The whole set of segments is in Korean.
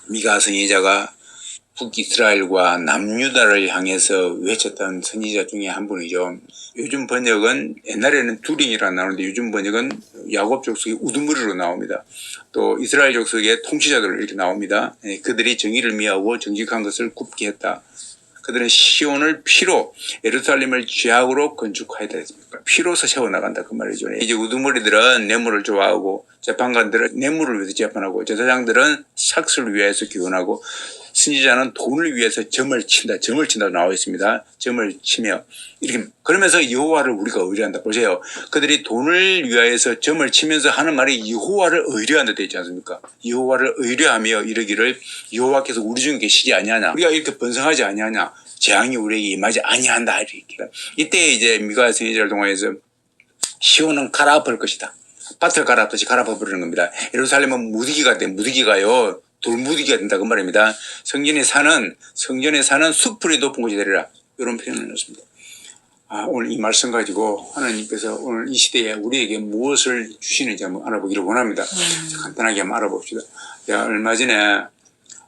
미가 선지자가 북이스라엘과 남유다를 향해서 외쳤던 선지자 중에 한 분이죠. 요즘 번역은 옛날에는 두링이라 나오는데 요즘 번역은 야곱 족속의 우두머리로 나옵니다. 또 이스라엘 족속의 통치자들 이렇게 나옵니다. 그들이 정의를 미하고 정직한 것을 굽게 했다. 그들은 시온을 피로 예루살렘을 죄악으로 건축하였다 했습니다. 피로서 세워나간다 그 말이죠. 이제 우두머리들은 뇌물을 좋아하고 재판관들은 뇌물을 위해서 재판하고 제사장들은 삭스를 위해서 기원하고 선지자는 돈을 위해서 점을 친다. 점을 친다고 나와 있습니다. 점을 치며 이렇게 그러면서 여호와를 우리가 의뢰한다. 보세요. 그들이 돈을 위하여서 점을 치면서 하는 말이 여호와를 의뢰한다 되어 있지 않습니까? 여호와를 의뢰하며 이르기를 여호와께서 우리 중에 계시지 아니하냐. 우리가 이렇게 번성하지 아니하냐. 재앙이 우리에게 임하지 아니한다. 이렇게. 이때 이제 미가 선지자를 통해서 시온은 갈아엎을 것이다. 밭을 갈아엎듯이 갈아엎어버리는 겁니다. 예루살렘은 무더기가 돼. 무더기가요. 돌무더기가 된다 그 말입니다. 성전의 산은 숲풀이 높은 곳이 되리라. 이런 표현을 넣었습니다. 오늘 이 말씀 가지고 하나님께서 오늘 이 시대에 우리에게 무엇을 주시는지 한번 알아보기를 원합니다. 간단하게 한번 알아봅시다.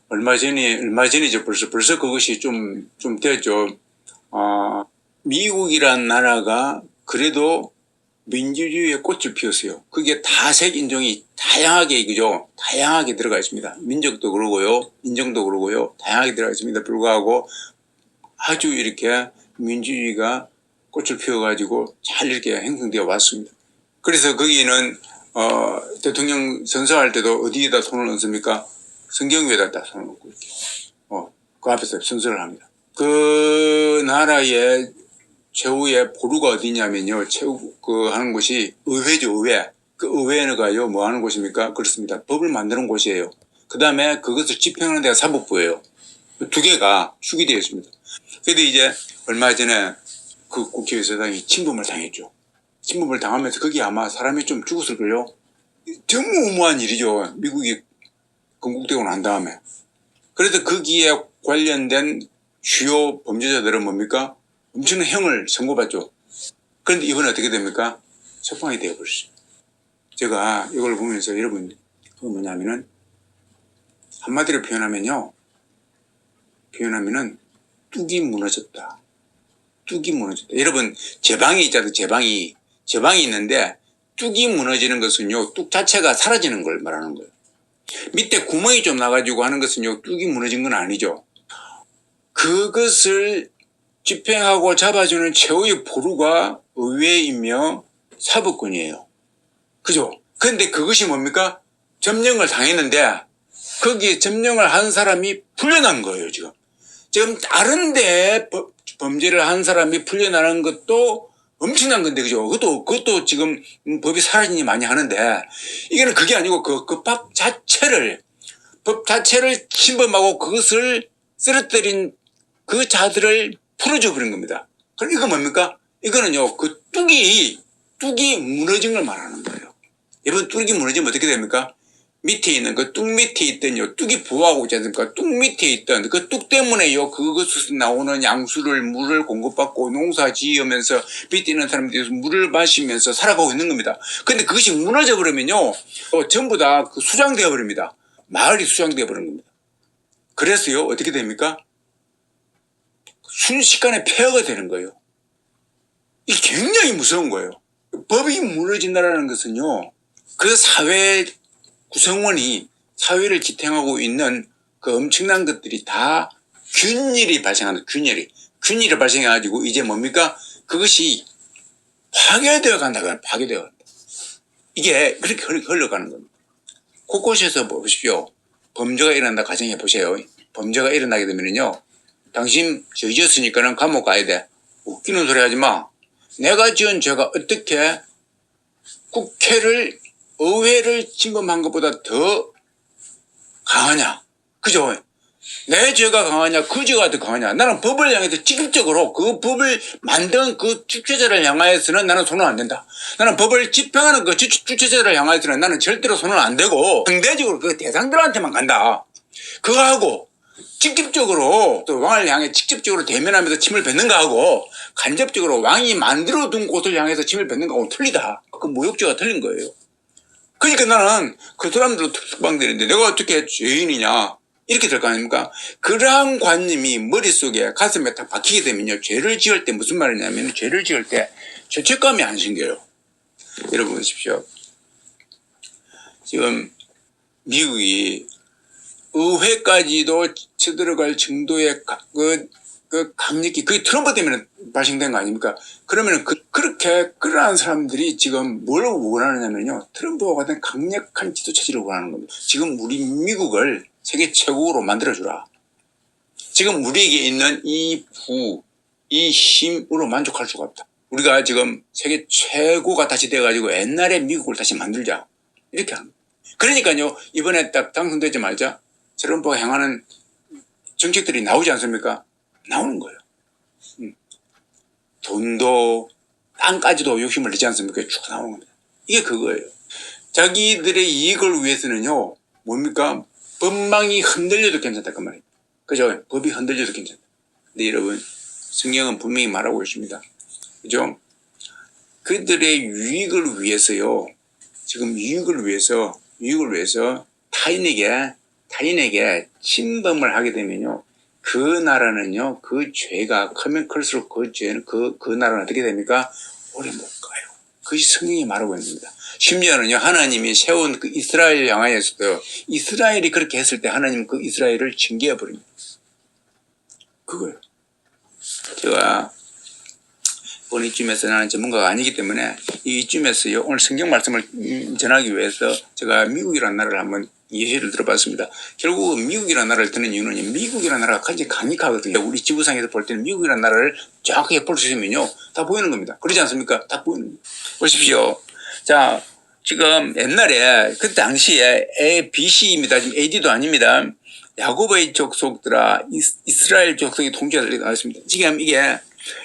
얼마 전이죠. 벌써 그것이 좀 됐죠. 미국이란 나라가 그래도 민주주의의 꽃을 피웠어요. 그게 다색 인종이 다양하게, 그죠? 다양하게 들어가 있습니다. 민족도 그러고요. 인종도 그러고요. 다양하게 들어가 있습니다. 불구하고 아주 이렇게 민주주의가 꽃을 피워가지고 잘 이렇게 형성되어 왔습니다. 그래서 거기는, 대통령 선서할 때도 어디에다 손을 얹습니까? 성경 위에다 손을 얹고 이렇게. 그 앞에서 선서를 합니다. 그 나라의 최후의 보루가 어디냐면요. 하는 곳이 의회죠, 의회. 그 의회가요, 뭐 하는 곳입니까? 그렇습니다. 법을 만드는 곳이에요. 그 다음에 그것을 집행하는 데가 사법부예요. 두 개가 축이 되어 있습니다. 그런데 이제 얼마 전에 그 국회의사당이 침범을 당했죠. 침범을 당하면서 거기 아마 사람이 좀 죽었을걸요. 전무후무한 일이죠. 미국이 건국되고 난 다음에. 그래서 거기에 관련된 주요 범죄자들은 뭡니까? 엄청난 형을 선고받죠. 그런데 이번에 어떻게 됩니까? 석방이 되어버렸어요. 제가 이걸 보면서 여러분, 그거 뭐냐면은, 한마디로 표현하면은, 뚝이 무너졌다. 뚝이 무너졌다. 여러분, 제방이 있잖아요. 제방이 있는데, 뚝이 무너지는 것은요, 뚝 자체가 사라지는 걸 말하는 거예요. 밑에 구멍이 좀 나가지고 하는 것은요, 뚝이 무너진 건 아니죠. 그것을 집행하고 잡아주는 최후의 보루가 의회이며 사법권이에요. 그죠? 근데 그것이 뭡니까? 점령을 당했는데 거기에 점령을 한 사람이 풀려난 거예요, 지금. 지금 다른 데 범죄를 한 사람이 풀려나는 것도 엄청난 건데, 그죠? 그것도 지금 법이 사라지니 많이 하는데, 이게는 그게 아니고 그 법 자체를 침범하고 그것을 쓰러뜨린 그 자들을 풀어줘 버린 겁니다. 그럼 이거 뭡니까? 이거는요, 그 뚝이 무너진 걸 말하는 거예요. 여러분, 뚝이 무너지면 어떻게 됩니까? 밑에 있는 그 뚝 밑에 있던 뚝이 부화하고 있지 않습니까? 뚝 밑에 있던 그 뚝 때문에요, 그것에서 나오는 양수를, 물을 공급받고 농사 지으면서 밑에 있는 사람들이 물을 마시면서 살아가고 있는 겁니다. 근데 그것이 무너져 버리면요, 전부 다 그 수장되어 버립니다. 마을이 수장되어 버린 겁니다. 그래서요, 어떻게 됩니까? 순식간에 폐허가 되는 거예요. 이게 굉장히 무서운 거예요. 법이 무너진다는 것은요, 그 사회 구성원이 사회를 지탱하고 있는 그 엄청난 것들이 다 균일이 발생한다. 균일이 발생해가지고 이제 뭡니까? 그것이 파괴되어 간다. 파괴되어 간다. 이게 그렇게 흘러가는 겁니다. 곳곳에서 보십시오. 범죄가 일어난다 가정해 보세요. 범죄가 일어나게 되면요, 당신 저 잊었으니까는 감옥 가야 돼. 웃기는 소리 하지 마. 내가 지은 죄가 어떻게 의회를 침범한 것보다 더 강하냐. 그죠? 내 죄가 강하냐, 그 죄가 더 강하냐. 나는 법을 향해서 직접적으로 그 법을 만든 그 주체자를 향하여서는 나는 손을 안 댄다. 나는 법을 집행하는 그 주체자를 향하여서는 나는 절대로 손을 안 대고 상대적으로 그 대상들한테만 간다. 그거하고 직접적으로 또 왕을 향해 직접적으로 대면하면서 침을 뱉는 거하고 간접적으로 왕이 만들어둔 곳을 향해서 침을 뱉는 거하고 틀리다. 그 모욕죄가 틀린 거예요. 그러니까 나는 그 사람들도 특방되는데 내가 어떻게 죄인이냐. 이렇게 될 거 아닙니까? 그러한 관념이 머릿속에 가슴에 딱 박히게 되면요. 죄를 지을 때 무슨 말이냐면 죄를 지을 때 죄책감이 안 생겨요. 여러분 보십시오. 지금 미국이 의회까지도 쳐들어갈 정도의 그 강력히 그게 트럼프 때문에 발생된 거 아닙니까? 그러면 그렇게 그러한 사람들이 지금 뭘 원하느냐면요. 트럼프와 같은 강력한 지도 체제를 원하는 겁니다. 지금 우리 미국을 세계 최고로 만들어주라. 지금 우리에게 있는 이 힘으로 만족할 수가 없다. 우리가 지금 세계 최고가 다시 돼가지고 옛날의 미국을 다시 만들자. 이렇게 합니다. 그러니까요. 이번에 딱 당선되자마자 트럼프가 행하는 정책들이 나오지 않습니까? 나오는 거예요. 돈도 땅까지도 욕심을 내지 않습니까? 쭉 나오는 겁니다. 이게 그거예요. 자기들의 이익을 위해서는요. 뭡니까? 법망이 흔들려도 괜찮다 그 말이에요. 그죠? 법이 흔들려도 괜찮다. 근데 여러분 성경은 분명히 말하고 있습니다. 그죠? 그들의 유익을 위해서요. 지금 유익을 위해서 타인에게 침범을 하게 되면요. 그 나라는요. 그 죄가 크면 클수록 그 죄는 그 나라는 어떻게 됩니까? 오래 못 가요. 그것이 성경이 말하고 있는 겁니다. 심지어는요. 하나님이 세운 그 이스라엘 향하여서도 이스라엘이 그렇게 했을 때 하나님은 그 이스라엘을 징계해 버립니다. 그거예요. 제가 오늘 이쯤에서 나는 전문가가 아니기 때문에 이쯤에서요. 오늘 성경 말씀을 전하기 위해서 제가 미국이라는 나라를 한번 예시를 들어봤습니다. 결국 미국이라는 나라를 드는 이유는 미국이라는 나라가 굉장히 강력하거든요. 우리 지구상에서 볼 때는 미국이라는 나라를 정확하게 볼 수 있으면요. 다 보이는 겁니다. 그러지 않습니까? 다 보이는 겁니다. 보십시오. 자, 지금 옛날에 그 당시에 BC입니다. 지금 AD도 아닙니다. 야곱의 족속들아 이스라엘 족속의 통치자들이 나왔습니다. 지금 이게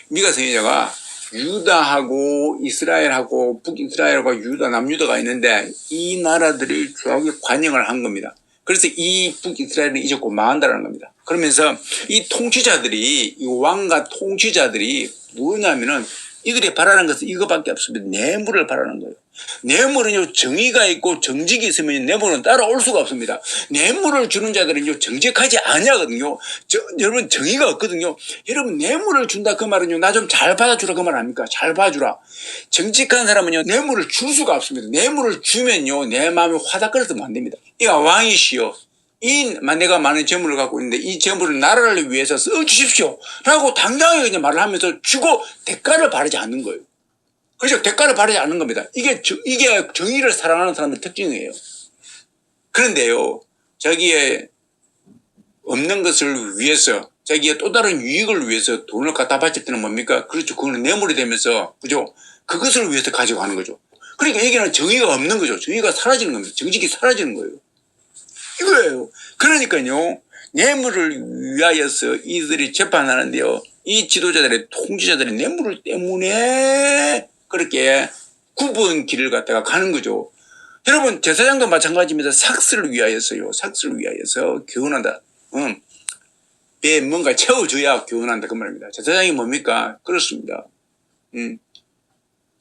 미가 선지자가 유다하고 이스라엘하고 북이스라엘과 유다 남유다가 있는데 이 나라들이 정확히 관영을 한 겁니다. 그래서 이 북이스라엘은 잊었고 망한다는 겁니다. 그러면서 이 통치자들이 이 왕과 통치자들이 뭐냐면은 이들이 바라는 것은 이거밖에 없습니다. 뇌물을 바라는 거예요. 뇌물은요 정의가 있고 정직이 있으면 뇌물은 따라올 수가 없습니다. 뇌물을 주는 자들은요 정직하지 아니하거든요. 여러분 정의가 없거든요. 여러분 뇌물을 준다 그 말은요 나 좀 잘 받아주라 그 말 아닙니까? 잘 봐주라. 정직한 사람은요 뇌물을 줄 수가 없습니다. 뇌물을 주면요 내 마음이 화닥거려서는 안 됩니다. 이가 왕이시여 내가 많은 재물을 갖고 있는데 이 재물을 나라를 위해서 써주십시오 라고 당당하게 그냥 말을 하면서 주고 대가를 바라지 않는 거예요. 그렇죠. 대가를 바라지 않는 겁니다. 이게 정의를 사랑하는 사람의 특징이에요. 그런데요 자기의 없는 것을 위해서 자기의 또 다른 유익을 위해서 돈을 갖다 바칠 때는 뭡니까? 그렇죠. 그거는 뇌물이 되면서 그죠? 그것을 위해서 가지고 가는 거죠. 그러니까 여기는 정의가 없는 거죠. 정의가 사라지는 겁니다. 정직이 사라지는 거예요. 이거예요. 그러니까요. 뇌물을 위하여서 이들이 재판하는데요. 이 지도자들의 통치자들의 뇌물 때문에 그렇게 굽은 길을 갖다가 가는 거죠. 여러분 제사장도 마찬가지입니다. 삭스를 위하여서요. 삭스를 위하여서 교훈한다. 배에 뭔가 채워줘야 교훈한다 그 말입니다. 제사장이 뭡니까? 그렇습니다.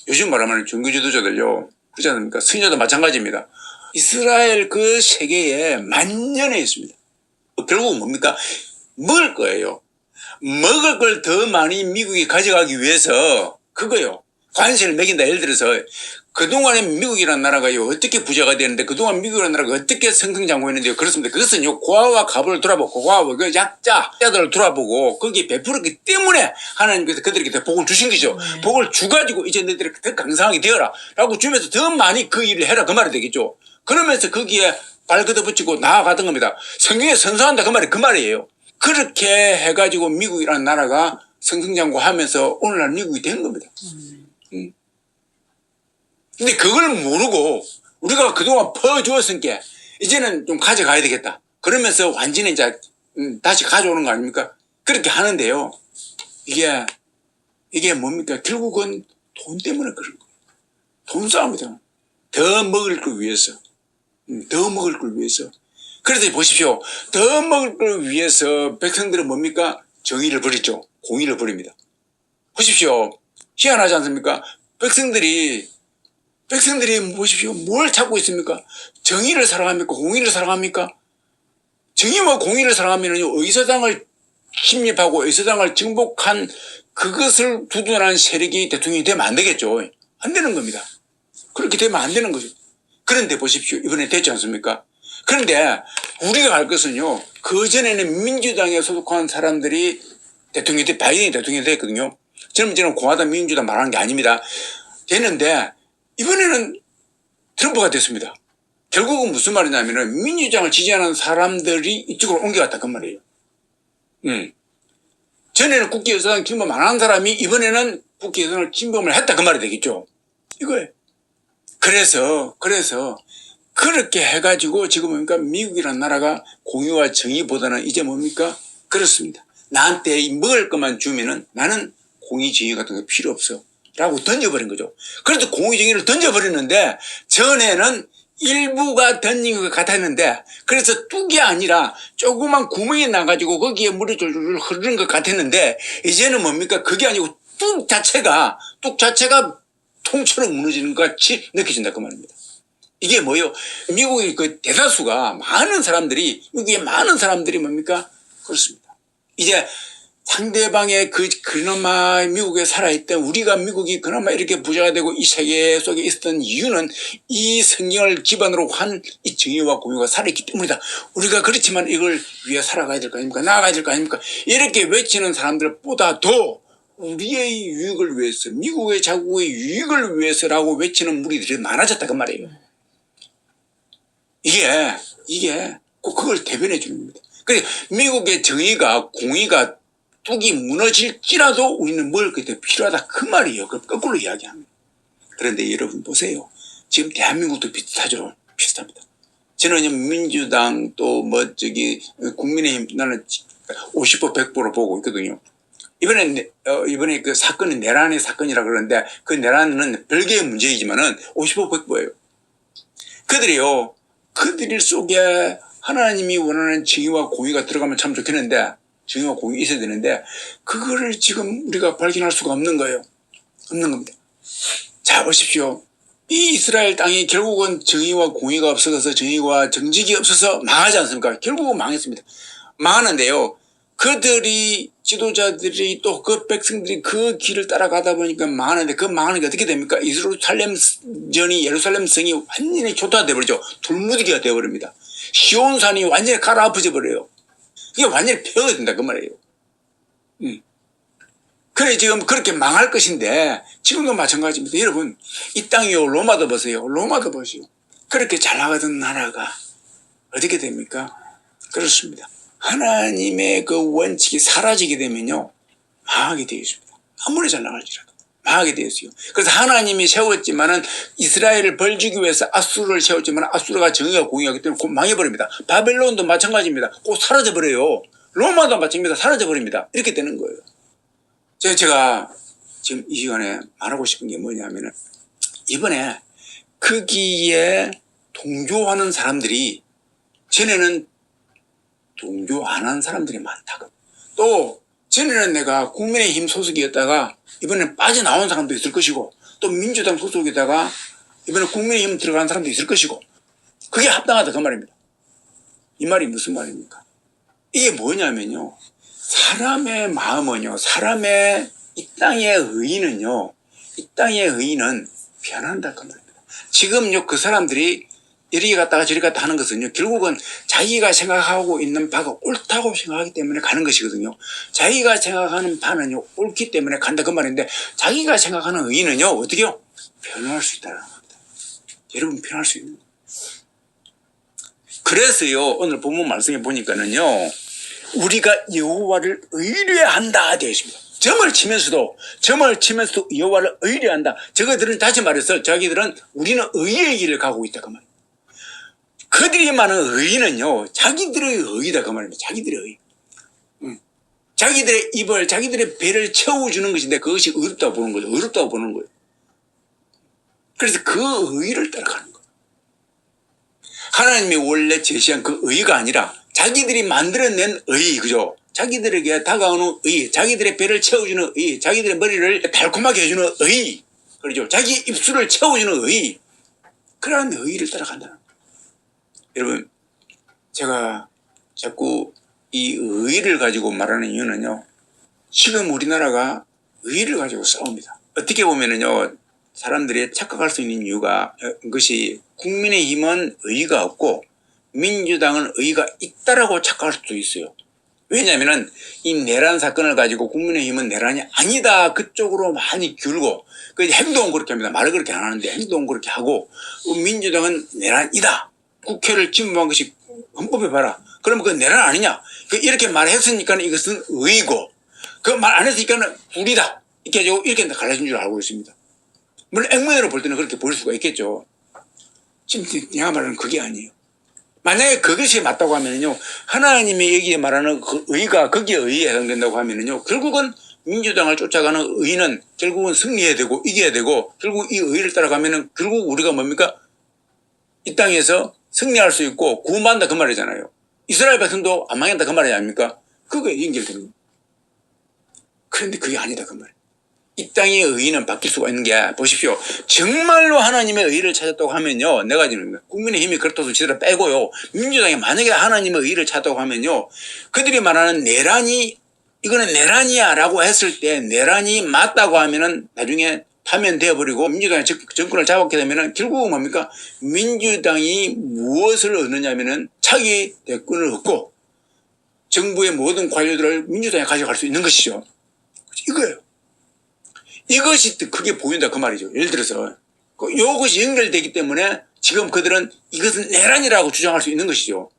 요즘 말하면 종교 지도자들요. 그렇지 않습니까? 선지자도 마찬가지입니다. 이스라엘 그 세계에 만년에 있습니다. 결국 뭡니까? 먹을 거예요. 먹을 걸 더 많이 미국이 가져가기 위해서 그거요. 관세를 매긴다. 예를 들어서 그동안에 미국이라는 나라가요. 어떻게 부자가 되는데 그동안 미국이라는 나라가 어떻게 성승장구했는데요. 그렇습니다. 그것은요. 고아와 갑을 돌아보고 고아와 그 약자들을 돌아보고 거기에 베풀었기 때문에 하나님께서 그들에게 복을 주신 거죠. 복을 주가지고 이제 너희들이 더 강성하게 되어라 라고 주면서 더 많이 그 일을 해라 그 말이 되겠죠. 그러면서 거기에 발 걷어붙이고 나아가던 겁니다. 성경에 선서한다 그 말이에요. 그렇게 해가지고 미국이라는 나라가 성승장구하면서 오늘날 미국이 된 겁니다. 근데 그걸 모르고 우리가 그동안 퍼주었으니까 이제는 좀 가져가야 되겠다. 그러면서 완전히 이제 다시 가져오는 거 아닙니까? 그렇게 하는데요. 이게 뭡니까? 결국은 돈 때문에 그런 거예요. 돈 싸움이다. 더 먹을 걸 위해서. 더 먹을 걸 위해서. 그래서 보십시오. 더 먹을 걸 위해서 백성들은 뭡니까? 정의를 버리죠. 공의를 버립니다. 보십시오. 희한하지 않습니까? 백성들이 보십시오. 뭘 찾고 있습니까? 정의를 사랑합니까? 공의를 사랑합니까? 정의와 공의를 사랑하면은요, 의사당을 침입하고 의사당을 정복한 그것을 두둔하는 세력이 대통령이 되면 안 되겠죠. 안 되는 겁니다. 그렇게 되면 안 되는 거죠. 그런데 보십시오. 이번에 됐지 않습니까? 그런데 우리가 알 것은요, 그전에는 민주당에 소속한 사람들이 대통령이 바이든이 대통령이 됐거든요. 저는 공화당 민주당 말하는 게 아닙니다. 됐는데 이번에는 트럼프가 됐습니다. 결국은 무슨 말이냐면은 민주당을 지지하는 사람들이 이쪽으로 옮겨갔다 그 말이에요. 전에는 국회의사당 침범 안 한 사람이 이번에는 국회의사당을 침범을 했다 그 말이 되겠죠. 이거예요. 그래서 그렇게 해가지고 지금 뭡니까? 미국이라는 나라가 공의와 정의보다는 이제 뭡니까? 그렇습니다. 나한테 먹을 것만 주면은 나는 공의 정의 같은 거 필요 없어 라고 던져버린 거죠. 그래도 공의 정의를 던져버렸는데 전에는 일부가 던진 것 같았는데 그래서 뚝이 아니라 조그만 구멍이 나가지고 거기에 물이 졸졸 흐르는 것 같았는데 이제는 뭡니까? 그게 아니고 뚝 자체가 통째로 무너지는 것 같이 느껴진다 그 말입니다. 이게 뭐예요? 미국의 그 대다수가 많은 사람들이 여기에 많은 사람들이 뭡니까? 그렇습니다. 이제 상대방의 그나마 미국에 살아있던 우리가 미국이 그나마 이렇게 부자가 되고 이 세계 속에 있었던 이유는 이 성경을 기반으로 한 이 정의와 공의가 살아있기 때문이다. 우리가 그렇지만 이걸 위해 살아가야 될 거 아닙니까? 나아가야 될 거 아닙니까? 이렇게 외치는 사람들보다도 우리의 유익을 위해서 미국의 자국의 유익을 위해서라고 외치는 무리들이 많아졌다 그 말이에요. 이게 꼭 그걸 대변해 주는 겁니다. 그래서 미국의 정의가 공의가 뚝이 무너질지라도 우리는 먹을 것이 필요하다 그 말이에요. 그걸 거꾸로 이야기합니다. 그런데 여러분 보세요. 지금 대한민국도 비슷하죠. 비슷합니다. 저는 민주당 또 국민의힘 나는 50% 100%로 보고 있거든요. 이번에 그 사건은 내란의 사건이라 그러는데 그 내란은 별개의 문제이지만은 50% 100%예요. 그들이 속에 하나님이 원하는 정의와 공의가 들어가면 참 좋겠는데 정의와 공의가 있어야 되는데 그거를 지금 우리가 발견할 수가 없는 거예요. 없는 겁니다. 자 보십시오. 이 이스라엘 땅이 결국은 정의와 공의가 없어서 정의와 정직이 없어서 망하지 않습니까? 결국은 망했습니다. 망하는데요. 그들이 지도자들이 또 그 백성들이 그 길을 따라가다 보니까 망하는데 그 망하는 게 어떻게 됩니까? 예루살렘 성이 완전히 초토화돼 버리죠. 돌무더기가 되어버립니다. 시온산이 완전히 가라앉아 버려요. 이게 완전히 폐허가 된다 그 말이에요. 그래 지금 그렇게 망할 것인데 지금도 마찬가지입니다. 여러분 이 땅이요 로마도 보세요. 로마도 보시오. 그렇게 잘 나가던 나라가 어떻게 됩니까? 그렇습니다. 하나님의 그 원칙이 사라지게 되면요 망하게 되어 있습니다. 아무리 잘 나갈지라도 망하게 되어 있어요. 그래서 하나님이 세웠지만은 이스라엘을 벌주기 위해서 아수르를 세웠지만 아수르가 정의가 공의하기 때문에 곧 망해버립니다. 바벨론도 마찬가지입니다. 곧 사라져버려요. 로마도 마찬가지입니다. 사라져버립니다. 이렇게 되는 거예요. 제가 지금 이 시간에 말하고 싶은 게 뭐냐면은 이번에 거기에 동조하는 사람들이 전에는 동조 안 한 사람들이 많다고. 또 전에는 내가 국민의힘 소속이었다가 이번에 빠져나온 사람도 있을 것이고 또 민주당 소속이다가 이번에 국민의힘 들어간 사람도 있을 것이고 그게 합당하다 그 말입니다. 이 말이 무슨 말입니까? 이게 뭐냐면요. 사람의 마음은요. 사람의 이 땅의 의의는요. 이 땅의 의의는 변한다 그 말입니다. 지금요 그 사람들이 이리 갔다가 저리 갔다 하는 것은요. 결국은 자기가 생각하고 있는 바가 옳다고 생각하기 때문에 가는 것이거든요. 자기가 생각하는 바는요. 옳기 때문에 간다 그 말인데 자기가 생각하는 의의는요. 어떻게요? 변할 수 있다는 겁니다. 여러분 변할 수 있는 거예요. 그래서요. 오늘 본문 말씀에 보니까는요. 우리가 여호와를 의뢰한다 되어 있습니다. 점을 치면서도 여호와를 의뢰한다. 저거들은 다시 말해서 자기들은 우리는 의의 길을 가고 있다 그 말입니다. 그들이 말하는 의의는요. 자기들의 의의다 그 말입니다. 자기들의 의의. 자기들의 입을 자기들의 배를 채워주는 것인데 그것이 어렵다고 보는 거죠. 어렵다고 보는 거예요. 그래서 그 의의를 따라가는 거예요. 하나님이 원래 제시한 그 의의가 아니라 자기들이 만들어낸 의의, 그죠? 자기들에게 다가오는 의의, 자기들의 배를 채워주는 의의, 자기들의 머리를 달콤하게 해주는 의의, 그렇죠? 자기 입술을 채워주는 의의, 그러한 의의를 따라간다는 거예요. 여러분, 제가 자꾸 이 의의를 가지고 말하는 이유는요. 지금 우리나라가 의의를 가지고 싸웁니다. 어떻게 보면은요. 사람들이 착각할 수 있는 이유가 그것이 국민의힘은 의의가 없고 민주당은 의의가 있다라고 착각할 수도 있어요. 왜냐하면은 이 내란 사건을 가지고 국민의힘은 내란이 아니다 그쪽으로 많이 기울고 그 행동은 그렇게 합니다. 말을 그렇게 안 하는데 행동은 그렇게 하고 민주당은 내란이다. 국회를 침범한 것이 헌법에 봐라. 그러면 그 내란 아니냐? 이렇게 말했으니까 이것은 의의고 그 말 안 했으니까는 불이다. 이렇게 해가지고 이렇게 갈라진 줄 알고 있습니다. 물론 액면으로 볼 때는 그렇게 볼 수가 있겠죠. 지금 내가 말하는 그게 아니에요. 만약에 그것이 맞다고 하면요. 하나님의 여기에 말하는 그 의가 거기에 의에 해당된다고 하면요. 결국은 민주당을 쫓아가는 의는 결국은 승리해야 되고 이겨야 되고 결국 이 의를 따라가면은 결국 우리가 뭡니까? 이 땅에서 승리할 수 있고 구원받는다 그 말이잖아요. 이스라엘 백성도 안 망한다 그 말이 아닙니까? 그거에 연결되는 거예요. 그런데 그게 아니다 그 말이에요. 이 땅의 의의는 바뀔 수가 있는 게 보십시오. 정말로 하나님의 의의를 찾았다고 하면요. 내가 지금 국민의힘이 그렇다고 지들을 빼고요. 민주당이 만약에 하나님의 의의를 찾았다고 하면요. 그들이 말하는 내란이 이거는 내란이야 라고 했을 때 내란이 맞다고 하면은 나중에 파면되어버리고 민주당이 정권을 잡았게 되면은 결국은 뭡니까? 민주당이 무엇을 얻느냐면은 차기 대권을 얻고 정부의 모든 관료들을 민주당에 가져갈 수 있는 것이죠. 이거예요. 이것이 크게 보인다 그 말이죠. 예를 들어서 이것이 연결되기 때문에 지금 그들은 이것은 내란이라고 주장할 수 있는 것이죠.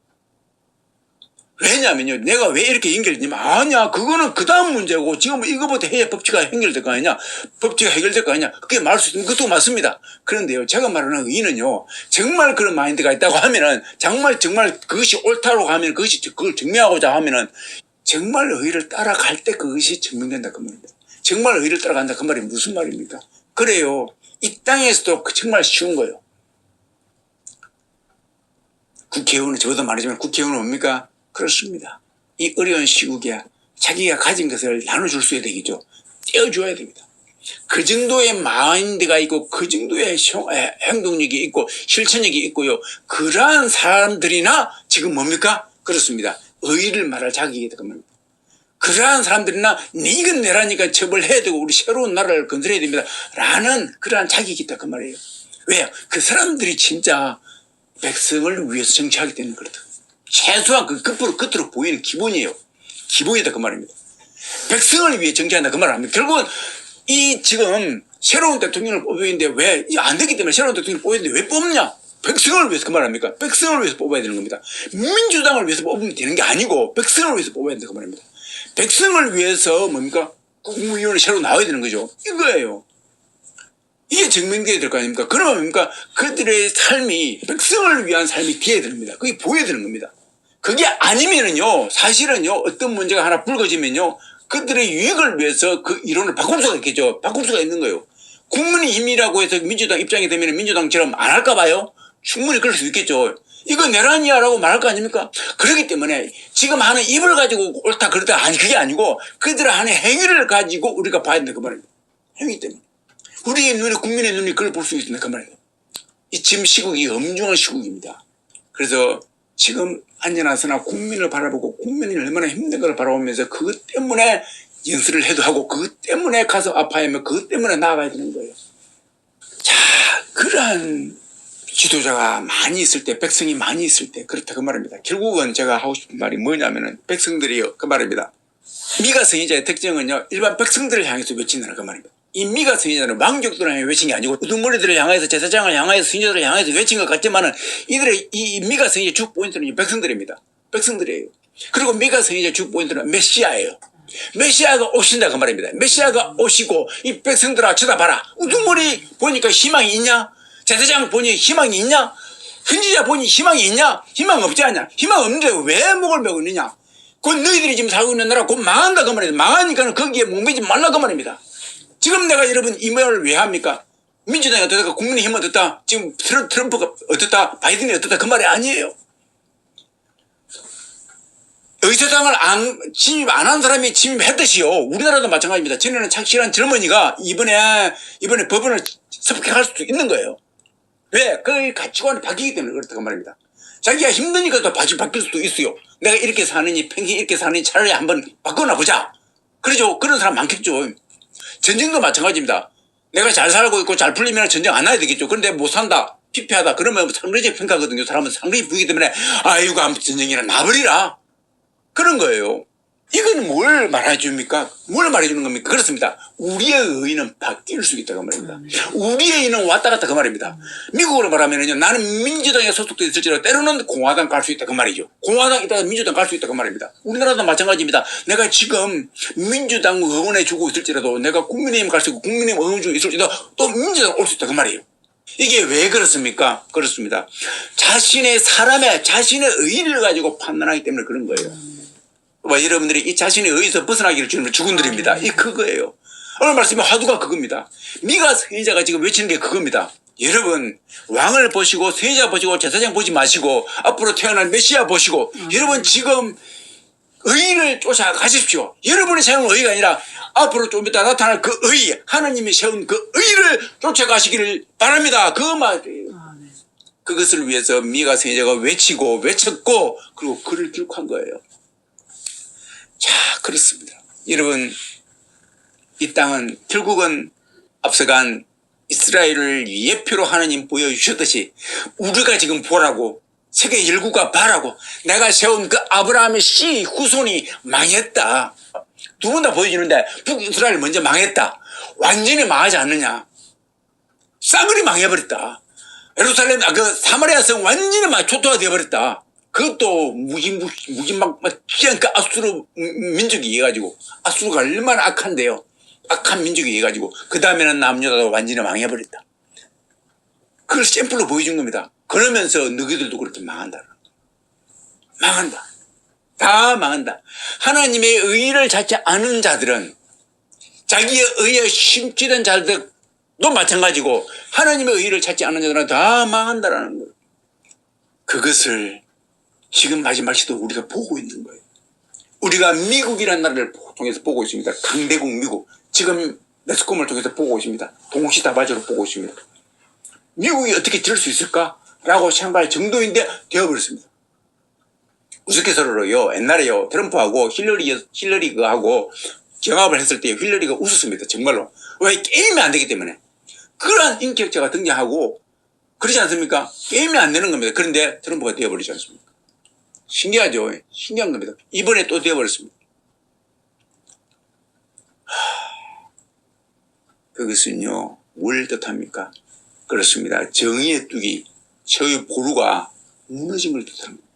왜냐면요. 내가 왜 이렇게 연결되냐면 아니야 그거는 그 다음 문제고 지금 이거부터 해야 법치가 해결될 거 아니냐. 법치가 해결될 거 아니냐. 그게 말할 수 있는 것도 맞습니다. 그런데요. 제가 말하는 의의는요. 정말 그런 마인드가 있다고 하면은 정말 그것이 옳다고 하면 그걸 증명하고자 하면은 정말 의의를 따라갈 때 그것이 증명된다 그 말입니다. 정말 의의를 따라간다 그 말이 무슨 말입니까? 그래요. 이 땅에서도 정말 쉬운 거예요. 국회의원은 저보다 말하지만 국회의원은 뭡니까? 그렇습니다. 이 어려운 시국에 자기가 가진 것을 나눠줄 수 있어야 되겠죠. 떼어줘야 됩니다. 그 정도의 마인드가 있고 그 정도의 행동력이 있고 실천력이 있고요. 그러한 사람들이나 지금 뭡니까? 그렇습니다. 의의를 말할 자격이 있다 그 말입니다. 그러한 사람들이나 이건 내라니까 처벌해야 되고 우리 새로운 나라를 건설해야 됩니다. 라는 그러한 자격이 있다 그 말이에요. 왜요? 그 사람들이 진짜 백성을 위해서 정치하기 때문에 그렇다. 최소한 그 끝으로 보이는 기본이에요. 기본이다 그 말입니다. 백성을 위해 정치한다 그 말을 합니다. 결국은 이 지금 새로운 대통령을 뽑는데 왜 안 되기 때문에 새로운 대통령을 뽑는데 왜 뽑냐? 백성을 위해서 그 말 합니까? 백성을 위해서 뽑아야 되는 겁니다. 민주당을 위해서 뽑으면 되는 게 아니고 백성을 위해서 뽑아야 된다 그 말입니다. 백성을 위해서 뭡니까? 국무위원이 새로 나와야 되는 거죠. 이거예요. 이게 증명돼야 될 거 아닙니까? 그러면 뭡니까? 그들의 삶이 백성을 위한 삶이 돼야 됩니다. 그게 보여야 되는 겁니다. 그게 아니면은요, 사실은요, 어떤 문제가 하나 불거지면요, 그들의 유익을 위해서 그 이론을 바꿀 수가 있겠죠. 바꿀 수가 있는 거예요. 국민의힘이라고 해서 민주당 입장이 되면 민주당처럼 안 할까 봐요? 충분히 그럴 수 있겠죠. 이거 내란이야 라고 말할 거 아닙니까? 그렇기 때문에 지금 하는 입을 가지고 옳다 그렇다 아니 그게 아니고 그들의 하는 행위를 가지고 우리가 봐야 된다 그 말입니다. 행위 때문에. 우리의 눈에 국민의 눈이 그걸 볼 수 있다 그 말이에요. 이 지금 시국이 엄중한 시국입니다. 그래서 지금 안전하서나 국민을 바라보고 국민이 얼마나 힘든 걸 바라보면서 그것 때문에 연설을 해도 하고 그것 때문에 가서 아파하면 그것 때문에 나아가야 되는 거예요. 자, 그러한 지도자가 많이 있을 때, 백성이 많이 있을 때 그렇다 그 말입니다. 결국은 제가 하고 싶은 말이 뭐냐면은 백성들이요 그 말입니다. 미가 선지자의 특징은요 일반 백성들을 향해서 외친다는 그 말입니다. 이 미가 선지자는 왕족들을 향해 외친 게 아니고 우두머리들을 향해서 제사장을 향해서 선지자들을 향해서 외친 것 같지만은 이들의 이 미가 선지자 주 포인트는 백성들입니다. 백성들이에요. 그리고 미가 선지자 주 포인트는 메시아예요. 메시아가 오신다 그 말입니다. 메시아가 오시고 이 백성들아 쳐다봐라. 우두머리 보니까 희망이 있냐? 제사장 보니 희망이 있냐? 선지자 보니 희망이 있냐? 희망 없지 않냐? 희망 없는데 왜 목을 메고 있느냐? 곧 너희들이 지금 살고 있는 나라 곧 망한다 그 말입니다. 망하니까 거기에 목매지 말라 그 말입니다. 지금 내가 여러분 이 말을 왜 합니까? 민주당이 어떻다 국민의힘은 어떻다 지금 트럼프가 어떻다 바이든이 어떻다 그 말이 아니에요. 의사당을 침입 안 한 사람이 침입했듯이요. 우리나라도 마찬가지입니다. 전에는 착실한 젊은이가 이번에 법원을 습격할 수도 있는 거예요. 왜? 그 가치관이 바뀌기 때문에 그렇다고 말입니다. 자기가 힘드니까 또 바뀔 수도 있어요. 내가 이렇게 사느니 평생 이렇게 사느니 차라리 한번 바꿔놔 보자. 그러죠. 그런 사람 많겠죠. 전쟁도 마찬가지입니다. 내가 잘 살고 있고 잘 풀리면 전쟁 안 해야 되겠죠. 그런데 못 산다, 피폐하다 그러면 상대적 평가거든요. 사람은 상대적 부이기 때문에 아이고 전쟁이나 놔버리라, 그런 거예요. 이건 뭘 말해줍니까? 뭘 말해주는 겁니까? 그렇습니다. 우리의 의의는 바뀔 수 있다 그 말입니다. 우리의 의의는 왔다 갔다 그 말입니다. 미국으로 말하면요, 나는 민주당에 소속돼 있을지라도 때로는 공화당 갈 수 있다 그 말이죠. 공화당 있다가 민주당 갈 수 있다 그 말입니다. 우리나라도 마찬가지입니다. 내가 지금 민주당 응원해 주고 있을지라도, 내가 국민의힘 갈 수 있고 국민의힘 응원 주고 있을지라도 또 민주당 올 수 있다 그 말이에요. 이게 왜 그렇습니까? 그렇습니다. 자신의 의의를 가지고 판단하기 때문에 그런 거예요. 여러분들이 이 자신의 의에서 벗어나기를 주님을 주군드립니다. 이 그거예요. 오늘 말씀이 화두가 그겁니다. 미가 선지자가 지금 외치는 게 그겁니다. 여러분, 왕을 보시고 선지자 보시고 제사장 보지 마시고 앞으로 태어날 메시아 보시고 여러분 지금 의를 쫓아가십시오. 여러분이 세운 의가 아니라 앞으로 좀 이따 나타날 그 의, 하나님이 세운 그 의를 쫓아가시기를 바랍니다. 그 말이에요. 그것을 위해서 미가 선지자가 외쳤고 그리고 글을 기록한 거예요. 자, 그렇습니다. 여러분, 이 땅은 결국은 앞서간 이스라엘을 예표로 하나님 보여주셨듯이 우리가 지금 보라고, 세계 열국가 봐라고, 내가 세운 그 아브라함의 씨 후손이 망했다. 두 분 다 보여주는데 북이스라엘 먼저 망했다. 완전히 망하지 않느냐. 싸그리 망해버렸다. 예루살렘, 사마리아 성 완전히 초토화 되어버렸다. 그것도 무진막 귀한 그 아수르 민족이 해가지고, 아수르가 얼마나 악한데요. 악한 민족이 해가지고 그 다음에는 남유다가 완전히 망해버렸다. 그걸 샘플로 보여준 겁니다. 그러면서 너희들도 그렇게 망한다. 망한다. 다 망한다. 하나님의 의의를 찾지 않은 자들은, 자기의 의의에 심취된 자들도 마찬가지고 하나님의 의의를 찾지 않은 자들은 다 망한다라는 거예요. 그것을 지금 마지막 시도 우리가 보고 있는 거예요. 우리가 미국이라는 나라를 통해서 보고 있습니다. 강대국 미국. 지금 매스컴을 통해서 보고 있습니다. 동시다발적으로 보고 있습니다. 미국이 어떻게 될 수 있을까라고 생각할 정도인데 되어버렸습니다. 우스갯소리로요, 옛날에요, 트럼프하고 힐러리하고 경합을 했을 때 힐러리가 웃었습니다. 정말로. 왜? 게임이 안 되기 때문에. 그러한 인격자가 등장하고 그러지 않습니까? 게임이 안 되는 겁니다. 그런데 트럼프가 되어버리지 않습니까? 신기하죠? 신기한 겁니다. 이번에 또 되어버렸습니다. 그것은요, 뭘 뜻합니까? 그렇습니다. 정의의 뚝이, 저의 보루가 무너진 걸 뜻합니다.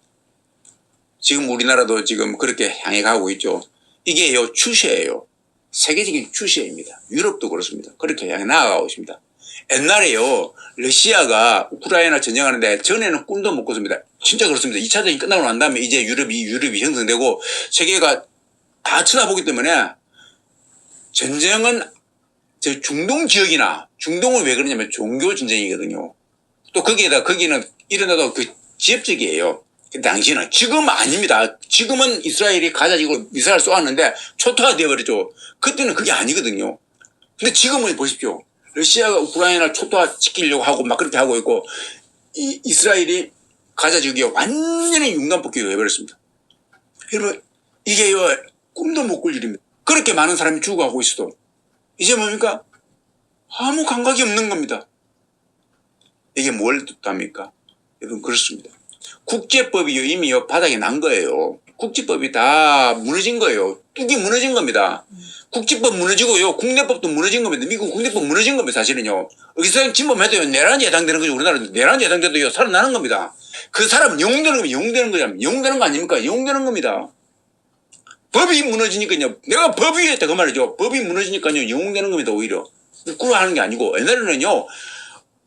지금 우리나라도 지금 그렇게 향해 가고 있죠. 이게요, 추세예요. 세계적인 추세입니다. 유럽도 그렇습니다. 그렇게 향해 나아가고 있습니다. 옛날에요, 러시아가 우크라이나 전쟁하는데 전에는 꿈도 못 꿨습니다. 진짜 그렇습니다. 2차 전쟁이 끝나고 난 다음에 이제 유럽이 형성되고 세계가 다 쳐다보기 때문에 전쟁은 저 중동 지역이나, 중동은 왜 그러냐면 종교 전쟁이거든요. 또 거기는 일어나도 그 지역적이에요. 근데 당시는, 지금 아닙니다. 지금은 이스라엘이 가자 지고 미사일 쏘았는데 초토화 되어버렸죠. 그때는 그게 아니거든요. 근데 지금은 보십시오. 러시아가 우크라이나를 초토화 시키려고 하고 막 그렇게 하고 있고, 이스라엘이 가자 지역에 완전히 윤곽 복귀가 해버렸습니다. 여러분, 이게요, 꿈도 못 꿀 일입니다. 그렇게 많은 사람이 죽어가고 있어도 이제 뭡니까? 아무 감각이 없는 겁니다. 이게 뭘 뜻합니까? 여러분, 그렇습니다. 국제법이 이미요, 바닥에 난 거예요. 국제법이 다 무너진 거예요. 뚝이 무너진 겁니다. 국제법 무너지고요, 국내법도 무너진 겁니다. 미국 국내법 무너진 겁니다, 사실은요. 의사상 침범해도요, 내란에 해당되는 거죠. 우리나라도 내란에 해당돼도요, 살아나는 겁니다. 그 사람은 영웅되는 겁니다. 영웅되는 거잖아요. 영웅되는 거 아닙니까? 영웅되는 겁니다. 법이 무너지니까요, 내가 법 위에 있다 그 말이죠. 법이 무너지니까요, 영웅되는 겁니다. 오히려 부끄러워하는 게 아니고, 옛날에는요,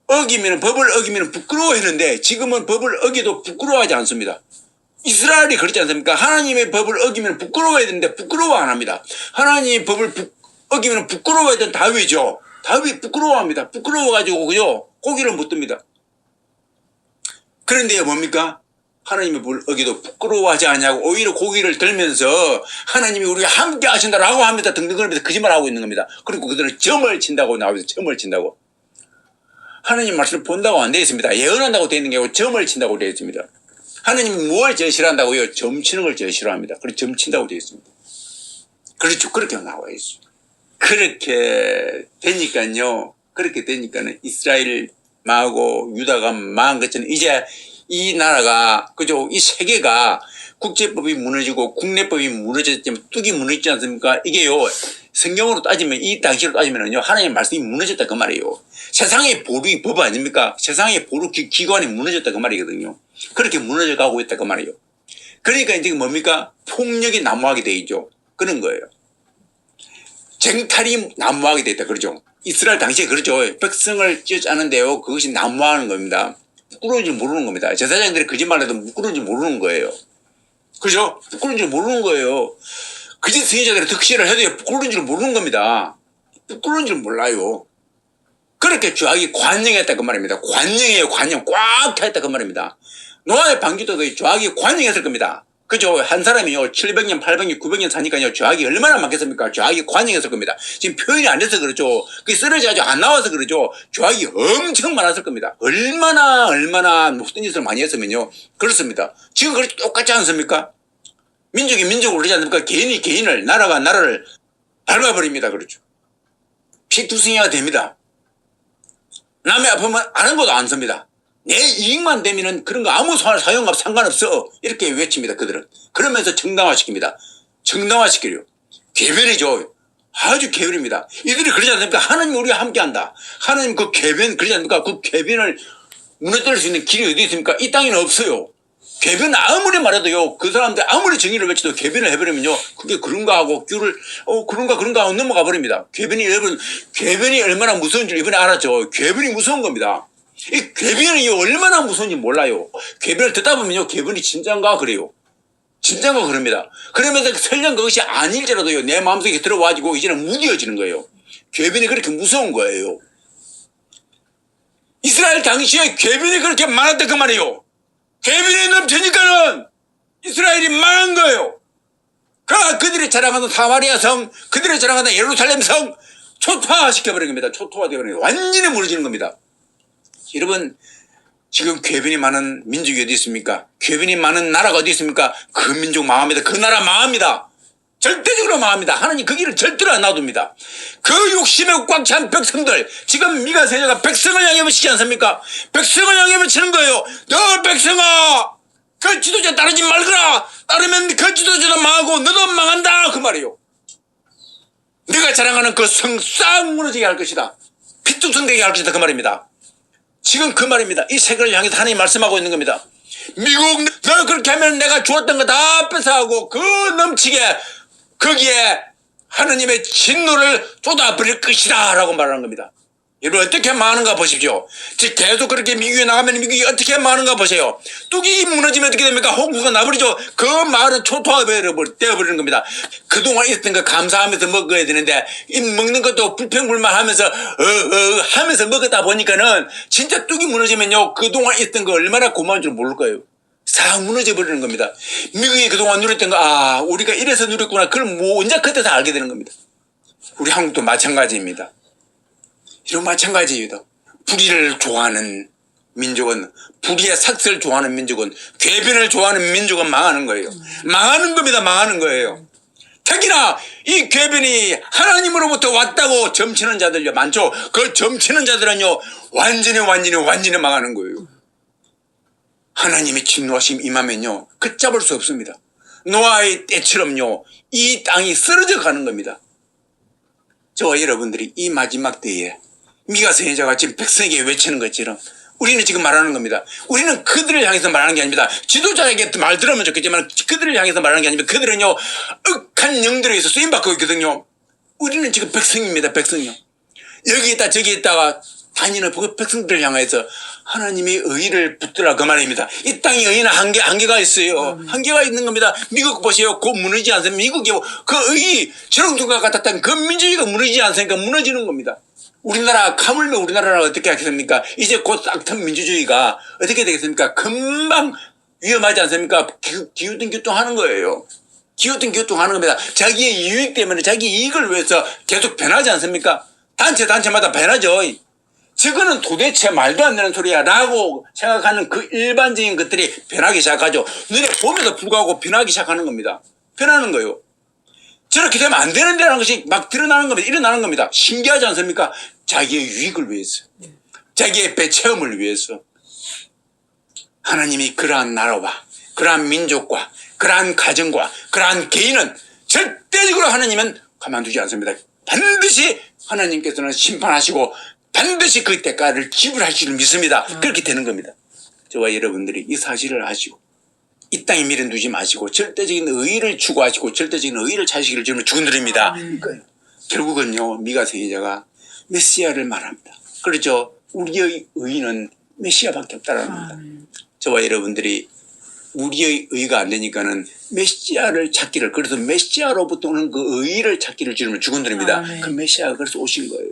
법을 어기면 부끄러워했는데 지금은 법을 어기도 부끄러워하지 않습니다. 이스라엘이 그렇지 않습니까? 하나님의 법을 어기면 부끄러워해야 되는데 부끄러워 안 합니다. 하나님의 법을 어기면 부끄러워했던 다윗이죠. 다윗 부끄러워합니다. 부끄러워가지고 그죠, 고기를 못 듭니다. 그런데요, 뭡니까? 하나님의 법을 어기도 부끄러워하지 않냐고 오히려 고기를 들면서 하나님이 우리가 함께 하신다라고 합니다. 등등거리면서 거짓말하고 있는 겁니다. 그리고 그들은 점을 친다고 나오면서 점을 친다고. 하나님 말씀을 본다고 안 되어 있습니다. 예언한다고 되어 있는 게 아니고 점을 친다고 되어 있습니다. 하나님이 뭘 제일 싫어한다고요? 점치는 걸 제일 싫어합니다. 그래서 점친다고 되어 있습니다. 그렇죠. 그렇게 나와 있어요. 그렇게 되니까는 이스라엘 망하고 유다가 망한 것처럼 이제 이 나라가, 그죠? 이 세계가 국제법이 무너지고 국내법이 무너졌지만 뚝이 무너지지 않습니까? 이게요, 성경으로 따지면, 이 당시로 따지면은요, 하나님의 말씀이 무너졌다 그 말이에요. 세상의 보루이 법 아닙니까? 세상의 보루 기관이 무너졌다 그 말이거든요. 그렇게 무너져 가고 있다 그 말이에요. 그러니까 이제 뭡니까? 폭력이 난무하게 돼 있죠. 그런 거예요. 쟁탈이 난무하게 돼 있다 그러죠. 이스라엘 당시에 그렇죠. 백성을 찌어짜는데요, 그것이 난무하는 겁니다. 부끄러운 줄 모르는 겁니다. 제사장들이 거짓말해도 부끄러운 줄 모르는 거예요. 그죠? 부끄러운 줄 모르는 거예요. 그짓 승리자들이 득실을 해도 부끄러운 줄 모르는 겁니다. 부끄러운 줄 몰라요. 그렇게 죄악이 관영했다 그 말입니다. 관영이에요. 관영. 꽉 차있다 그 말입니다. 노아의 방주도 죄악이 관영했을 겁니다. 그죠? 한 사람이요 700년 800년 900년 사니까요 죄악이 얼마나 많겠습니까? 죄악이 관영했을 겁니다. 지금 표현이 안 돼서 그렇죠. 그게 쓰러져가지고 안 나와서 그러죠. 죄악이 엄청 많았을 겁니다. 얼마나 무슨 짓을 많이 했으면요 그렇습니다. 지금 그렇게 똑같지 않습니까? 민족이 민족을 그러지 않습니까? 개인이 개인을, 나라가 나라를 밟아버립니다. 그렇죠. 피투성이가 됩니다. 남의 아프면 아는 것도 안 씁니다. 내 이익만 되면은 그런 거 아무 사용과 상관없어. 이렇게 외칩니다. 그들은. 그러면서 정당화시킵니다. 정당화시키려. 개변이죠. 아주 개변입니다. 이들이 그러지 않습니까? 하나님 우리와 함께한다. 하나님 그 개변 그러지 않습니까? 그 개변을 무너뜨릴 수 있는 길이 어디 있습니까? 이 땅에는 없어요. 개변 아무리 말해도요, 그 사람들 아무리 정의를 외쳐도 개변을 해버리면요, 그게 그런가 하고 귤을 그런가 하고 넘어가 버립니다. 개변이 얼마나 무서운 줄 이번에 알았죠. 개변이 무서운 겁니다. 이 궤변이 얼마나 무서운지 몰라요. 궤변을 듣다 보면요, 궤변이 진짠가 그래요. 진짠가 그럽니다. 그러면서 설령 그것이 아닐지라도요, 내 마음속에 들어와지고 이제는 무뎌지는 거예요. 궤변이 그렇게 무서운 거예요. 이스라엘 당시에 궤변이 그렇게 많았다 그 말이에요. 궤변이 넘치니까는 이스라엘이 망한 거예요. 그들이 자랑하는 사마리아 성, 그들이 자랑하는 예루살렘 성 초토화시켜버린 겁니다. 초토화되어버린 겁니다. 완전히 무너지는 겁니다. 여러분, 지금 궤변이 많은 민족이 어디 있습니까? 궤변이 많은 나라가 어디 있습니까? 그 민족 망합니다. 그 나라 망합니다. 절대적으로 망합니다. 하나님 그 길을 절대로 안 놔둡니다. 그 욕심에 꽉 찬 백성들, 지금 미가 세자가 백성을 향해 외치지 않습니까? 백성을 향해 외치는 거예요. 너 백성아, 그 지도자 따르지 말거라. 따르면 그 지도자도 망하고 너도 망한다 그 말이에요. 네가 자랑하는 그 성 싹 무너지게 할 것이다. 피투성되게 할 것이다 그 말입니다. 지금 그 말입니다. 이 세계를 향해서 하나님이 말씀하고 있는 겁니다. 미국, 너 그렇게 하면 내가 주었던 거 다 뺏어가고 그 넘치게 거기에 하나님의 진노를 쏟아버릴 것이다 라고 말하는 겁니다. 여러분 어떻게 망하는가 보십시오. 즉 계속 그렇게 미국에 나가면 미국이 어떻게 망하는가 보세요. 뚝이 무너지면 어떻게 됩니까? 홍수가 나버리죠. 그 마을은 초토화되어버리는 겁니다. 그동안 있었던 거 감사하면서 먹어야 되는데 이 먹는 것도 불평불만하면서 하면서 먹었다 보니까는 진짜 뚝이 무너지면요 그동안 있었던 거 얼마나 고마운 줄 모를 거예요. 싹 무너져 버리는 겁니다. 미국이 그동안 누렸던 거 우리가 이래서 누렸구나 그걸 언제 그때서 알게 되는 겁니다. 우리 한국도 마찬가지입니다. 이런 마찬가지입니다. 불의를 좋아하는 민족은, 불의의 삭슬을 좋아하는 민족은, 궤변을 좋아하는 민족은 망하는 거예요. 망하는 겁니다. 망하는 거예요. 특히나 이 궤변이 하나님으로부터 왔다고 점치는 자들이 많죠. 그 점치는 자들은요 완전히 망하는 거예요. 하나님의 진노하심 임하면요 걷잡을 수 없습니다. 노아의 때처럼요 이 땅이 쓰러져 가는 겁니다. 저와 여러분들이 이 마지막 때에 미가 선지자가 지금 백성에게 외치는 것처럼 우리는 지금 말하는 겁니다. 우리는 그들을 향해서 말하는 게 아닙니다. 지도자에게 말 들으면 좋겠지만 그들을 향해서 말하는 게 아닙니다. 그들은요 억한 영들에 의해서 쓰임받고 있거든요. 우리는 지금 백성입니다. 백성이요. 여기 있다 저기 있다가 다니는 백성들을 향해서 하나님의 의를 붙들라 그 말입니다. 이 땅에 의는 한계가 있어요. 한계가 있는 겁니다. 미국 보세요. 곧 무너지지 않습니까? 미국이 그 의의 저렁통과 같았던 그 민주주의가 무너지지 않습니까? 무너지는 겁니다. 우리나라 가물며 우리나라가 어떻게 하겠습니까? 이제 곧 싹튼 민주주의가 어떻게 되겠습니까? 금방 위험하지 않습니까? 기우뚱기우뚱 하는 거예요. 기우뚱기우뚱 하는 겁니다. 자기의 이익 때문에 자기 이익을 위해서 계속 변하지 않습니까? 단체마다 변하죠. 저거는 도대체 말도 안 되는 소리야 라고 생각하는 그 일반적인 것들이 변하기 시작하죠. 눈에 보면서 불구하고 변하기 시작하는 겁니다. 변하는 거예요. 저렇게 되면 안 되는데라는 것이 막 드러나는 겁니다. 일어나는 겁니다. 신기하지 않습니까? 자기의 유익을 위해서, 자기의 배 체험을 위해서 하나님이 그러한 나라와 그러한 민족과 그러한 가정과 그러한 개인은 절대적으로 하나님은 가만두지 않습니다. 반드시 하나님께서는 심판하시고 반드시 그 대가를 지불할 줄 믿습니다. 그렇게 되는 겁니다. 저와 여러분들이 이 사실을 아시고 이 땅에 미련두지 마시고 절대적인 의의를 추구하시고 절대적인 의의를 찾으시기를 주님을 축원드립니다. 결국은요, 미가 선지자가 메시아를 말합니다. 그렇죠. 우리의 의의는 메시아밖에 없다라는 겁니다. 저와 여러분들이 우리의 의의가 안 되니까는 메시아를 찾기를, 그래서 메시아로부터 오는 그 의의를 찾기를 주님을 축원드립니다. 그 메시아가 그래서 오신 거예요.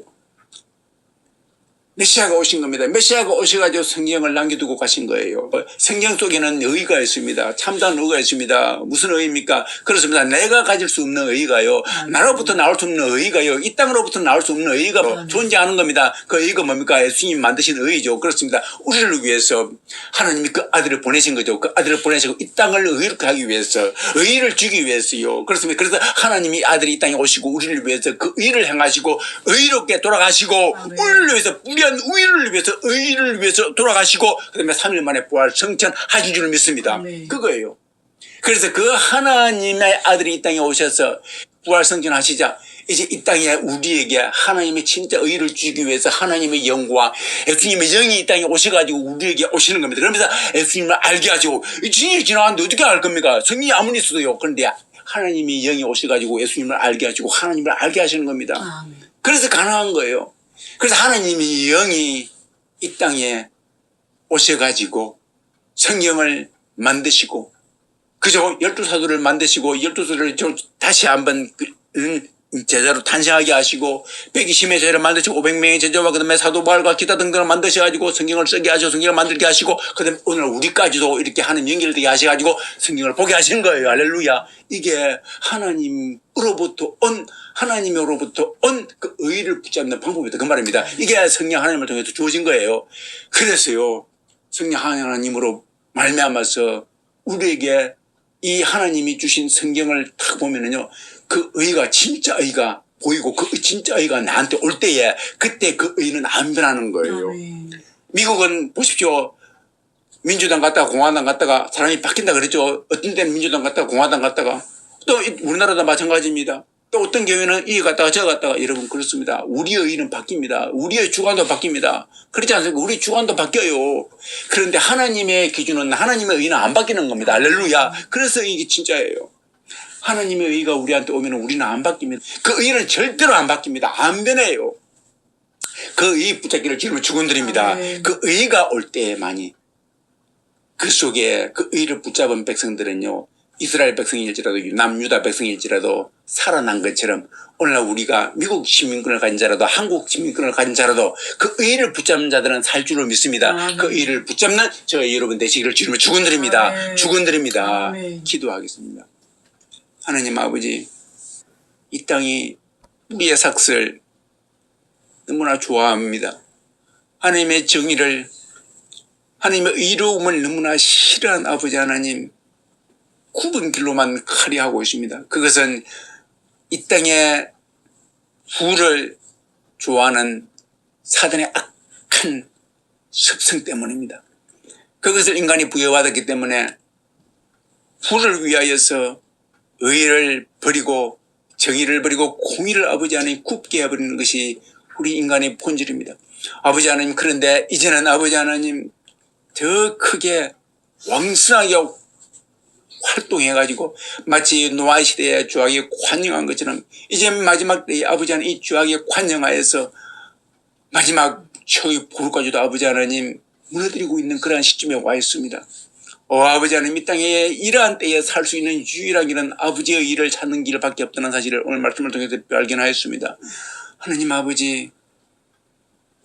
메시아가 오신 겁니다. 메시아가 오셔가지고 성경을 남겨두고 가신 거예요. 성경 속에는 의의가 있습니다. 참다운 의의가 있습니다. 무슨 의의입니까? 그렇습니다. 내가 가질 수 없는 의의가요. 나로부터 나올 수 없는 의의가요. 이 땅으로부터 나올 수 없는 의의가 존재하는 겁니다. 그 의의가 뭡니까? 예수님이 만드신 의의죠. 그렇습니다. 우리를 위해서 하나님이 그 아들을 보내신 거죠. 그 아들을 보내시고 이 땅을 의롭게 하기 위해서, 의의를 주기 위해서요. 그렇습니다. 그래서 하나님이 아들이 이 땅에 오시고 우리를 위해서 그 의의를 행하시고 의롭게 돌아가시고 우리를 위해서 우리를 위해서 의의를 위해서 돌아가시고 그다음에 3일 만에 부활 성천하신 줄 믿습니다. 그거예요. 그래서 그 하나님의 아들이 이 땅에 오셔서 부활 성천하시자 이제 이 땅에 우리에게 하나님의 진짜 의의를 주기 위해서 하나님의 영과 예수님의 영이 이 땅에 오셔가지고 우리에게 오시는 겁니다. 그러면서 예수님을 알게 하시고 진일이 지나갔는데 어떻게 알 겁니까? 성령이 아무리 있어도요. 그런데 하나님의 영이 오셔가지고 예수님을 알게 하시고 하나님을 알게 하시는 겁니다. 그래서 가능한 거예요. 그래서 하나님의 영이 이 땅에 오셔가지고 성경을 만드시고 그죠? 12사도를 만드시고 12사도를 다시 한번 제자로 탄생하게 하시고 120명의 제자를 만드시고 500명의 제자와 그 다음에 사도 바울과 기타 등등을 만드셔가지고 성경을 쓰게 하시고 성경을 만들게 하시고 그 다음에 오늘 우리까지도 이렇게 하는 연결되게 하셔가지고 성경을 보게 하시는 거예요. 할렐루야. 이게 하나님으로부터 온 그 의의를 붙잡는 방법이다. 그 말입니다. 이게 성령 하나님을 통해서 주어진 거예요. 그래서요, 성령 하나님으로 말미암아서 우리에게 이 하나님이 주신 성경을 딱 보면은요, 그 의의가 진짜 의의가 보이고 그 진짜 의의가 나한테 올 때에 그때 그 의의는 안 변하는 거예요. 미국은 보십시오. 민주당 갔다가 공화당 갔다가 사람이 바뀐다 그랬죠. 어떤 때는 민주당 갔다가 공화당 갔다가 또 우리나라도 마찬가지입니다. 또 어떤 경우에는 이 갔다가 저 갔다가 여러분 그렇습니다. 우리의 의의는 바뀝니다. 우리의 주관도 바뀝니다. 그렇지 않습니까? 우리 주관도 바뀌어요. 그런데 하나님의 기준은 하나님의 의의는 안 바뀌는 겁니다. 할렐루야. 그래서 이게 진짜예요. 하나님의 의의가 우리한테 오면 우리는 안 바뀝니다. 그 의의는 절대로 안 바뀝니다. 안 변해요. 그 의의 붙잡기를 주님을 축원드립니다. 그 의의가 올 때에만이 그 속에 그 의의를 붙잡은 백성들은요. 이스라엘 백성일지라도 남유다 백성일지라도 살아난 것처럼 오늘날 우리가 미국 시민권을 가진 자라도 한국 시민권을 가진 자라도 그 의의를 붙잡는 자들은 살 줄을 믿습니다. 그 의의를 붙잡는 저희 여러분 되시기를 주님을 축원드립니다. 축원드립니다. 기도하겠습니다. 하나님 아버지, 이 땅이 우리의 삭슬 너무나 좋아합니다. 하나님의 정의를, 하나님의 의로움을 너무나 싫어하는 아버지 하나님, 굽은 길로만 카리하고 있습니다. 그것은 이 땅의 부를 좋아하는 사단의 악한 습성 때문입니다. 그것을 인간이 부여받았기 때문에 부를 위하여서 의를 버리고 정의를 버리고 공의를 아버지 하나님 굽게 해버리는 것이 우리 인간의 본질입니다. 아버지 하나님, 그런데 이제는 아버지 하나님 더 크게 왕성하게 활동해가지고 마치 노아 시대의 죄악에 관영한 것처럼 이제 마지막 때에 아버지 하나님 이 죄악에 관영하여서 마지막 최후의 보루까지도 아버지 하나님 무너뜨리고 있는 그러한 시점에 와 있습니다. 아버지 하나님, 이 땅에 이러한 때에 살 수 있는 유일한 길은 아버지의 일을 찾는 길밖에 없다는 사실을 오늘 말씀을 통해서 발견하였습니다. 하나님 아버지,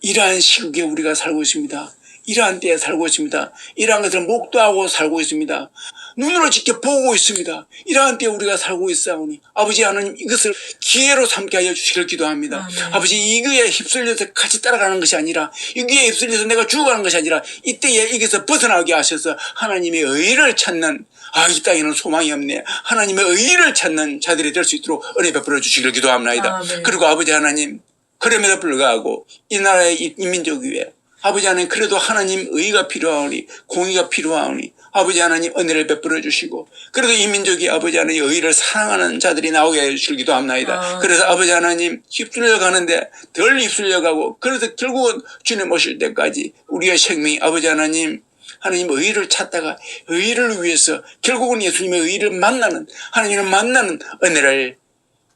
이러한 시국에 우리가 살고 있습니다. 이러한 때에 살고 있습니다. 이러한 것을 목도하고 살고 있습니다. 눈으로 직접 보고 있습니다. 이러한 때에 우리가 살고 있사오니 아버지 하나님 이것을 기회로 삼게 하여 주시길 기도합니다. 아버지 이거에 휩쓸려서 같이 따라가는 것이 아니라 이거에 휩쓸려서 내가 죽어가는 것이 아니라 이때에 이것을 벗어나게 하셔서 하나님의 의를 찾는 이 땅에는 소망이 없네. 하나님의 의를 찾는 자들이 될 수 있도록 은혜 베풀어 주시길 기도합니다. 그리고 아버지 하나님 그럼에도 불구하고 이 나라의 이 민족 위에 아버지 하나님 그래도 하나님 의가 필요하오니 공의가 필요하오니 아버지 하나님 은혜를 베풀어 주시고 그래도 이 민족이 아버지 하나님 의를 사랑하는 자들이 나오게 해주시길 기도합니다. 그래서 아버지 하나님 휩쓸려 가는데 덜 휩쓸려 가고 그래서 결국은 주님 오실 때까지 우리의 생명이 아버지 하나님 의를 찾다가 의를 위해서 결국은 예수님의 의를 만나는 하나님을 만나는 은혜를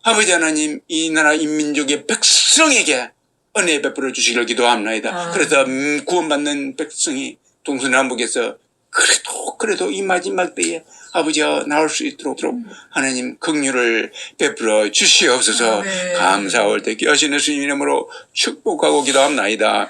아버지 하나님 이 나라 인민족의 백성에게 은혜 베풀어 주시기를 기도합니다. 그래서 구원받는 백성이 동서남북에서 그래도 이 마지막 때에 아버지가 나올 수 있도록 하나님 긍휼을 베풀어 주시옵소서. 감사할 때 귀하신 예수님 이름으로 축복하고 기도합나이다.